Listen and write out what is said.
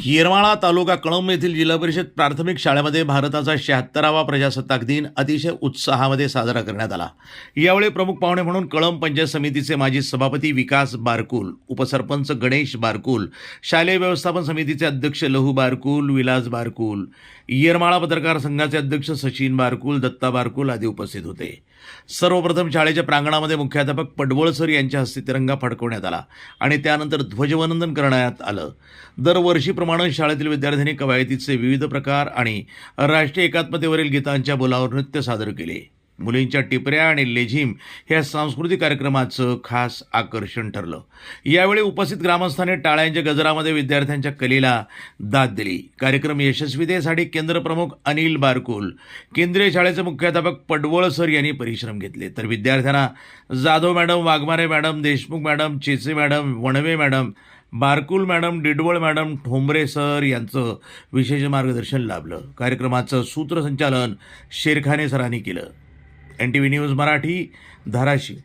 येरमाळा तालुका कळंब येथील जिल्हा परिषद प्राथमिक शाळेमध्ये भारताचा 76वा प्रजासत्ताक दिन अतिशय उत्साहामध्ये साजरा करण्यात आला। यावेळी प्रमुख पाहुणे म्हणून कळंब पंचायत समितीचे माजी सभापती विकास बारकुल, उपसरपंच गणेश बारकुल, शालेय व्यवस्थापन समितीचे अध्यक्ष लहू बारकुल, विलास बारकुल, येरमाळा पत्रकार संघाचे अध्यक्ष सचिन बारकुल, दत्ता बारकुल आदी उपस्थित होते। सर्वप्रथम शाळेच्या प्रांगणामध्ये मुख्याध्यापक पडवळ सर यांच्या हस्ते तिरंगा फडकवण्यात आला आणि त्यानंतर ध्वजवंदन करण्यात आलं। दरवर्षीप्रमाणे शाळेतील विद्यार्थ्यांनी कवायतीचे विविध प्रकार आणि राष्ट्रीय एकात्मतेवरील गीतांच्या बोलावर नृत्य सादर केले। मुलींच्या टिपऱ्या आणि लेझिम ह्या सांस्कृतिक कार्यक्रमाचं खास आकर्षण ठरलं। यावेळी उपस्थित ग्रामस्थांनी टाळ्यांच्या गजरामध्ये विद्यार्थ्यांच्या कलेला दाद दिली। कार्यक्रम यशस्वीतेसाठी केंद्र प्रमुख अनिल बारकुल, केंद्रीय शाळेचे मुख्याध्यापक पडवळ सर यांनी परिश्रम घेतले, तर विद्यार्थ्यांना Jadhav madam, Waghmare madam, Deshmukh madam, Cheche madam, Wanve madam, Barkul madam, Didwal madam, Thombare sir यांचं विशेष मार्गदर्शन लाभलं। कार्यक्रमाचं सूत्रसंचालन शेरखाने सरांनी केलं। NTV news Marathi, Dharashiv.